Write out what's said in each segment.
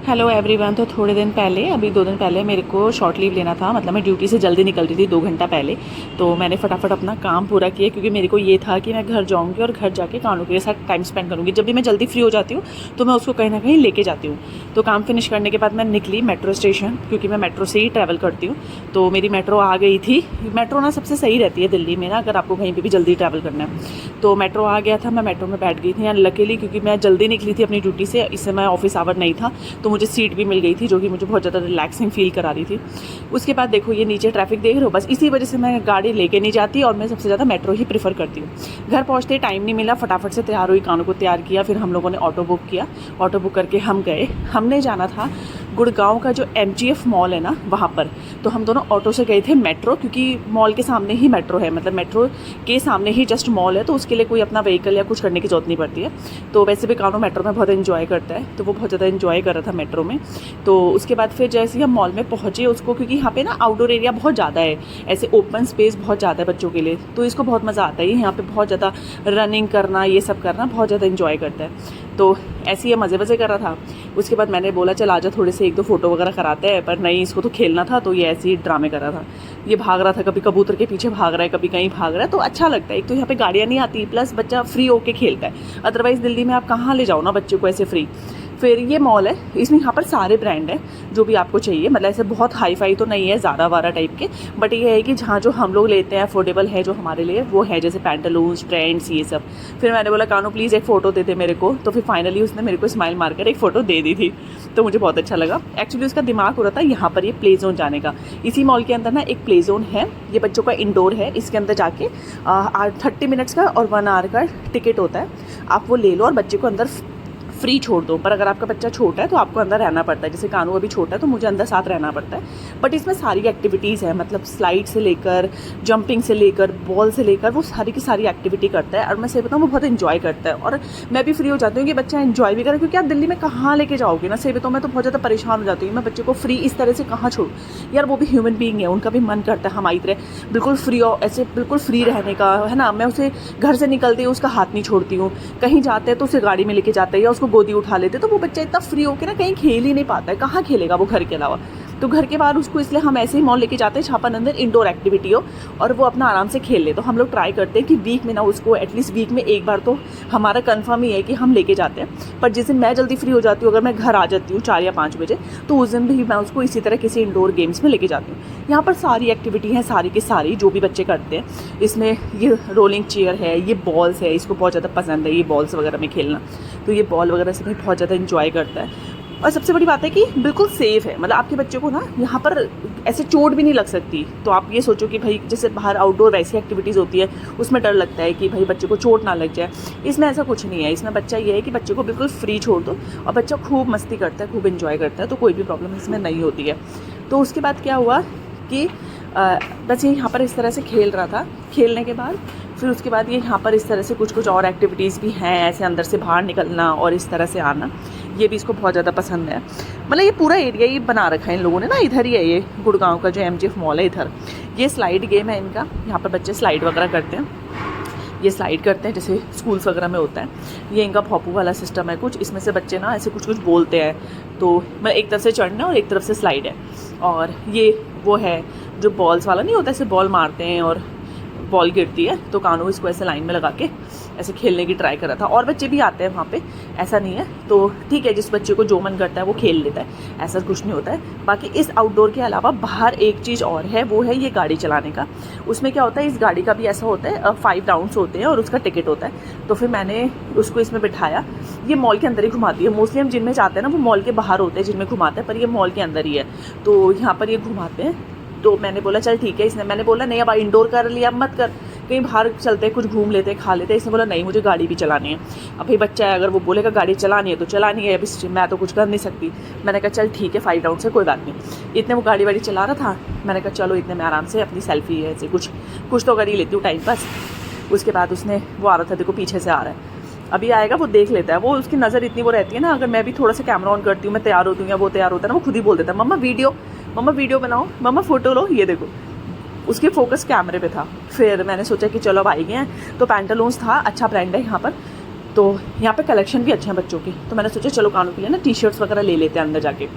Hello everyone. तो थोड़े दिन पहले, अभी 2 दिन पहले मेरे को शॉर्ट लीव लेना था। मतलब मैं ड्यूटी से जल्दी निकल रही थी 2 घंटा पहले। तो मैंने फटाफट अपना काम पूरा किया क्योंकि मेरे को ये था कि मैं घर जाऊंगी और घर जाके कानू के साथ टाइम स्पेंड करूंगी। जब भी मैं जल्दी फ्री हो जाती हूँ तो मैं उसको कहीं ना कहीं लेके जाती हूँ। तो काम फिनिश करने के बाद मैं निकली मेट्रो स्टेशन, क्योंकि मैं मेट्रो से ही ट्रैवल करती हूँ। तो मेरी मेट्रो आ गई थी। मेट्रो ना सबसे सही रहती है दिल्ली में ना, अगर आपको कहीं पर भी जल्दी ट्रैवल करना है। तो मेट्रो आ गया था, मैं मेट्रो में बैठ गई थी। लकीली क्योंकि मैं जल्दी निकली थी अपनी ड्यूटी से, इस समय ऑफिस आवर नहीं था, तो मुझे सीट भी मिल गई थी जो कि मुझे बहुत ज़्यादा रिलैक्सिंग फील करा रही थी। उसके बाद देखो ये नीचे ट्रैफिक देख रहे हो, बस इसी वजह से मैं गाड़ी लेके नहीं जाती और मैं सबसे ज़्यादा मेट्रो ही प्रेफर करती हूँ। घर पहुँचते टाइम नहीं मिला, फटाफट से तैयार हुई, कानों को तैयार किया, फिर हम लोगों ने ऑटो बुक किया। ऑटो बुक करके हम गए। हमने जाना था गुड़गांव का जो MGF मॉल है ना, वहाँ पर। तो हम दोनों ऑटो से गए थे मेट्रो, क्योंकि मॉल के सामने ही मेट्रो है, मतलब मेट्रो के सामने ही जस्ट मॉल है, तो उसके लिए कोई अपना व्हीकल या कुछ करने की जरूरत नहीं पड़ती है। तो वैसे भी कानू मेट्रो में बहुत एंजॉय करता है, तो वो बहुत ज़्यादा एंजॉय कर रहा था मेट्रो में। तो उसके बाद फिर जैसे ही हम मॉल में पहुँचे उसको, क्योंकि यहाँ पे ना आउटडोर एरिया बहुत ज़्यादा है, ऐसे ओपन स्पेस बहुत ज़्यादा है बच्चों के लिए, तो इसको बहुत मज़ा आता है। यहाँ पे बहुत ज़्यादा रनिंग करना, ये सब करना बहुत ज़्यादा एंजॉय करता है। तो ऐसे ही मज़े कर रहा था। उसके बाद मैंने बोला चल आजा थोड़े से 1-2 फ़ोटो वगैरह कराते हैं, पर नहीं, इसको तो खेलना था, तो ये ऐसे ही ड्रामे कर रहा था। ये भाग रहा था, कभी कबूतर के पीछे भाग रहा है, कभी कहीं भाग रहा है, तो अच्छा लगता है। एक तो यहाँ पे गाड़ियाँ नहीं आती, प्लस बच्चा फ्री होके खेलता है। अदरवाइज़ दिल्ली में आप कहाँ ले जाओ ना बच्चे को ऐसे फ्री। फिर ये मॉल है, इसमें यहाँ पर सारे ब्रांड हैं जो भी आपको चाहिए, मतलब ऐसे बहुत हाई फाई तो नहीं है, ज़ारा वारा टाइप के, बट ये है कि जहाँ जो हम लोग लेते हैं अफोर्डेबल है जो हमारे लिए, वो है, जैसे पैंटालून्स, ट्रेंड्स, ये सब। फिर मैंने बोला कानू प्लीज़ एक फ़ोटो दे दे मेरे को, तो फिर फाइनली उसने मेरे को स्माइल मारकर एक फ़ोटो दे दी थी। तो मुझे बहुत अच्छा लगा। एक्चुअली उसका दिमाग हो रहा था यहाँ पर ये प्ले जोन जाने का। इसी मॉल के अंदर ना एक प्ले जोन है, ये बच्चों का इंडोर है। इसके अंदर जाके 30 मिनट्स का और 1 आवर का टिकट होता है, आप वो ले लो और बच्चे को अंदर फ्री छोड़ दो। पर अगर आपका बच्चा छोटा है तो आपको अंदर रहना पड़ता है। जैसे कानू अभी छोटा है तो मुझे अंदर साथ रहना पड़ता है। बट इसमें सारी एक्टिविटीज़ है, मतलब स्लाइड से लेकर, जंपिंग से लेकर, बॉल से लेकर, वो सारी की सारी एक्टिविटी करता है। और मैं सही बताऊँ वो बहुत इन्जॉय करता है, और मैं भी फ्री हो जाती हूँ कि बच्चा इन्जॉय भी करे, क्योंकि आप दिल्ली में कहाँ लेके जाओगे ना। सही बताऊँ मैं तो बहुत ज़्यादा परेशान हो जाती हूँ, मैं बच्चे को फ्री इस तरह से कहाँ छोड़ूँ यार। वो भी ह्यूमन बीइंग है, उनका भी मन करता है हमारी तरह बिल्कुल फ्री हो, ऐसे बिल्कुल फ्री रहने का, है ना। मैं उसे घर से निकलते ही उसका हाथ नहीं छोड़ती हूँ, कहीं जाते हैं तो उसे गाड़ी में लेके जाते हैं या उसको गोदी उठा लेते, तो वो बच्चा इतना फ्री होकर ना कहीं खेल ही नहीं पाता है। कहाँ खेलेगा वो घर के अलावा। तो घर के बाहर उसको इसलिए हम ऐसे ही मॉल लेके जाते हैं जहाँ पर अंदर इंडोर एक्टिविटी हो और वो अपना आराम से खेल ले। तो हम लोग ट्राई करते हैं कि वीक में ना उसको एटलीस्ट वीक में एक बार तो हमारा कंफर्म ही है कि हम लेके जाते हैं। पर जिस दिन मैं जल्दी फ्री हो जाती हूँ, अगर मैं घर आ जाती हूँ 4 या 5 बजे, तो उस दिन भी मैं उसको इसी तरह किसी इंडोर गेम्स में लेके जाती हूँ। यहाँ पर सारी एक्टिविटी हैं, सारी की सारी जो भी बच्चे करते हैं। इसमें ये रोलिंग चेयर है, ये बॉल्स है, इसको बहुत ज़्यादा पसंद है ये बॉल्स वगैरह में खेलना। तो ये बॉल वगैरह से भी बहुत ज़्यादा इंजॉय करता है। और सबसे बड़ी बात है कि बिल्कुल सेफ़ है, मतलब आपके बच्चे को ना यहाँ पर ऐसे चोट भी नहीं लग सकती। तो आप ये सोचो कि भाई जैसे बाहर आउटडोर वैसी एक्टिविटीज़ होती है उसमें डर लगता है कि भाई बच्चे को चोट ना लग जाए, इसमें ऐसा कुछ नहीं है। इसमें बच्चा ये है कि बच्चे को बिल्कुल फ्री छोड़ दो और बच्चा खूब मस्ती करता है, खूब इन्जॉय करता है, तो कोई भी प्रॉब्लम इसमें नहीं होती है। तो उसके बाद क्या हुआ कि बस ये यहाँ पर इस तरह से खेल रहा था। खेलने के बाद फिर उसके बाद ये यहाँ पर इस तरह से कुछ और एक्टिविटीज़ भी हैं, ऐसे अंदर से बाहर निकलना और इस तरह से आना, ये भी इसको बहुत ज़्यादा पसंद है। मतलब ये पूरा एरिया ही बना रखा है इन लोगों ने ना, इधर ही है ये गुड़गांव का जो MGF मॉल है इधर। ये स्लाइड गेम है इनका, यहाँ पर बच्चे स्लाइड वगैरह करते हैं, ये स्लाइड करते हैं जैसे स्कूल्स वगैरह में होता है। ये इनका भोंपू वाला सिस्टम है कुछ, इसमें से बच्चे ना ऐसे कुछ बोलते हैं, तो मतलब एक तरफ से चढ़ना और एक तरफ से स्लाइड है। और ये वो है जो बॉल्स वाला नहीं होता, ऐसे बॉल मारते हैं और बॉल गिरती है, तो कानू इसको ऐसे लाइन में लगा के ऐसे खेलने की ट्राई कर रहा था। और बच्चे भी आते हैं वहाँ पे, ऐसा नहीं है। तो ठीक है, जिस बच्चे को जो मन करता है वो खेल लेता है, ऐसा कुछ नहीं होता है। बाकी इस आउटडोर के अलावा बाहर एक चीज़ और है, वो है ये गाड़ी चलाने का। उसमें क्या होता है, इस गाड़ी का भी ऐसा होता है 5 राउंड्स होते हैं और उसका टिकट होता है। तो फिर मैंने उसको इसमें बिठाया। ये मॉल के अंदर ही घुमाती है। मोस्टली हम जिनमें जाते हैं ना वो मॉल के बाहर होते हैं जिनमें घुमाते हैं, पर ये मॉल के अंदर ही है, तो यहाँ पर ये घुमाते हैं। तो मैंने बोला चल ठीक है, इसने मैंने बोला नहीं अब इंडोर कर लिया, अब मत कर, कहीं बाहर चलते हैं, कुछ घूम लेते हैं, खा लेते हैं। इसने बोला नहीं मुझे गाड़ी भी चलानी है। अब भाई बच्चा है, अगर वो बोलेगा गाड़ी चलानी है तो चलानी है, अब मैं तो कुछ कर नहीं सकती। मैंने कहा चल ठीक है 5 राउंड से कोई बात नहीं। इतने वो गाड़ी वाड़ी चला रहा था, मैंने कहा चलो इतने में आराम से अपनी सेल्फी ऐसे कुछ तो कर ही लेती हूँ टाइम पास। उसके बाद उसने वो आ रहा था, देखो पीछे से आ रहा है, अभी आएगा वो देख लेता है, वो उसकी नज़र इतनी वो रहती है ना, अगर मैं भी थोड़ा सा कैमरा ऑन करती हूँ, मैं तैयार होती हूँ या वो तैयार होता है ना, वो खुद ही बोल देता है मम्मा वीडियो बनाओ, मम्मा फ़ोटो लो, ये देखो उसके फोकस कैमरे पे था। फिर मैंने सोचा कि चलो अब आई गए हैं, तो पैंटालून्स था, अच्छा ब्रांड है यहाँ पर, तो यहाँ पे कलेक्शन भी अच्छे हैं बच्चों के, तो मैंने सोचा चलो कानों के लिए ना टी शर्ट्स वगैरह ले लेते हैं अंदर जाके।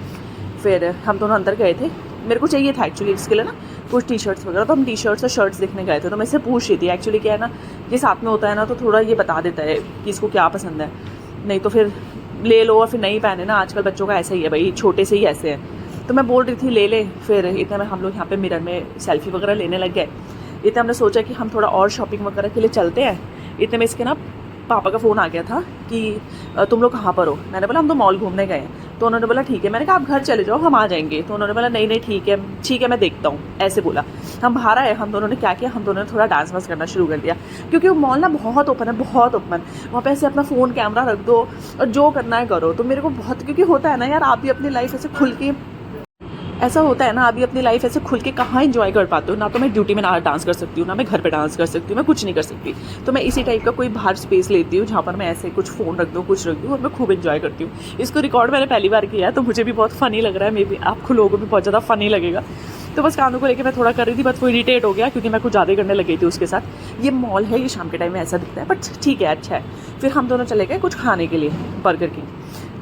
फिर हम दोनों अंदर गए थे, मेरे को चाहिए था एक्चुअली इसके लिए ना कुछ टी शर्ट्स वगैरह, तो हम टी शर्ट्स और शर्ट्स देखने गए थे। तो मैं इससे पूछ रही थी, एक्चुअली क्या है ना, ये साथ में होता है ना तो थोड़ा ये बता देता है कि इसको क्या पसंद है, नहीं तो फिर ले लो और फिर नहीं पहने ना, आजकल बच्चों का ऐसा ही है भाई, छोटे से ही ऐसे हैं। तो मैं बोल रही थी ले ले। फिर इतने में हम लोग यहाँ पे मिरर में सेल्फी वगैरह लेने लग गए। इतने हमने सोचा कि हम थोड़ा और शॉपिंग वगैरह के लिए चलते हैं। इतने में इसके ना पापा का फ़ोन आ गया था कि तुम लोग कहाँ पर हो। मैंने बोला हम तो मॉल घूमने गए हैं। तो उन्होंने बोला ठीक है। मैंने कहा आप घर चले जाओ, हम आ जाएंगे। तो उन्होंने बोला नहीं नहीं ठीक है मैं देखता हूँ, ऐसे बोला। हम बाहर आए, हम दोनों ने क्या किया, हम दोनों ने थोड़ा डांस वांस करना शुरू कर दिया, क्योंकि वो मॉल ना बहुत ओपन है, बहुत ओपन। वहाँ पे ऐसे अपना फ़ोन कैमरा रख दो और जो करना है करो। तो मेरे को बहुत, क्योंकि होता है ना यार, आप भी अपनी लाइफ ऐसे खुल के, ऐसा होता है ना, अभी अपनी लाइफ ऐसे खुल के कहाँ एंजॉय कर पाते हो। ना तो मैं ड्यूटी में ना डांस कर सकती हूँ, ना मैं घर पे डांस कर सकती हूँ, मैं कुछ नहीं कर सकती। तो मैं इसी टाइप का कोई बाहर स्पेस लेती हूँ जहाँ पर मैं ऐसे कुछ फ़ोन रख दूँ, कुछ रख दूँ, और मैं खूब एंजॉय करती हूँ। इसको रिकॉर्ड मैंने पहली बार किया है, तो मुझे भी बहुत फ़नी लग रहा है, मे बी आपको लोगों को भी बहुत ज़्यादा फ़नी लगेगा। तो बस कानों को लेके मैं थोड़ा कर रही थी, बस वो इरिटेट हो गया क्योंकि मैं कुछ ज़्यादा करने लगी थी उसके साथ। ये मॉल है, ये शाम के टाइम में ऐसा दिखता है, बट ठीक है, अच्छा है। फिर हम दोनों चले गए कुछ खाने के लिए, बर्गर किंग।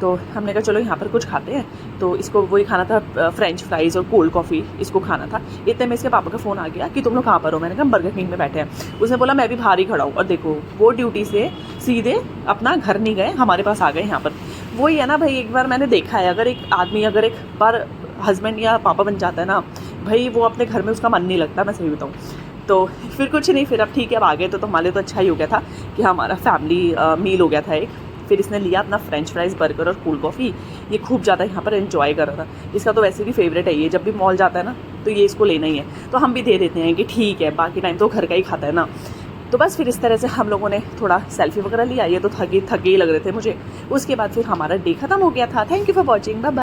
तो हमने कहा चलो यहाँ पर कुछ खाते हैं। तो इसको वही खाना था, फ्रेंच फ्राइज़ और कोल्ड कॉफ़ी इसको खाना था। इतने में इसके पापा का फ़ोन आ गया कि तुम लोग कहाँ पर हो। मैंने कहा बर्गर किंग में बैठे हैं। उसने बोला मैं भी बाहर ही खड़ा हूँ। और देखो वो ड्यूटी से सीधे अपना घर नहीं गए, हमारे पास आ गए यहाँ पर। वही है ना भाई, एक बार मैंने देखा है, अगर एक आदमी अगर एक बार हस्बैंड या पापा बन जाता है ना भाई, वो अपने घर में उसका मन नहीं लगता, मैं सही बताऊँ। तो फिर कुछ नहीं, फिर अब ठीक है, अब आ गए तो हमारे तो अच्छा ही हो गया था कि हमारा फैमिली मील हो गया था एक। फिर इसने लिया अपना फ्रेंच फ्राइज़, बर्गर और कोल्ड कॉफ़ी। ये खूब ज़्यादा यहाँ पर एंजॉय कर रहा था। इसका तो वैसे भी फेवरेट है ये, जब भी मॉल जाता है ना तो ये इसको लेना ही है। तो हम भी दे देते हैं कि ठीक है, बाकी टाइम तो घर का ही खाता है ना। तो बस फिर इस तरह से हम लोगों ने थोड़ा सेल्फी वगैरह लिया। ये तो थके ही लग रहे थे मुझे। उसके बाद फिर हमारा डे ख़त्म हो गया था। Thank you for watching, bye bye.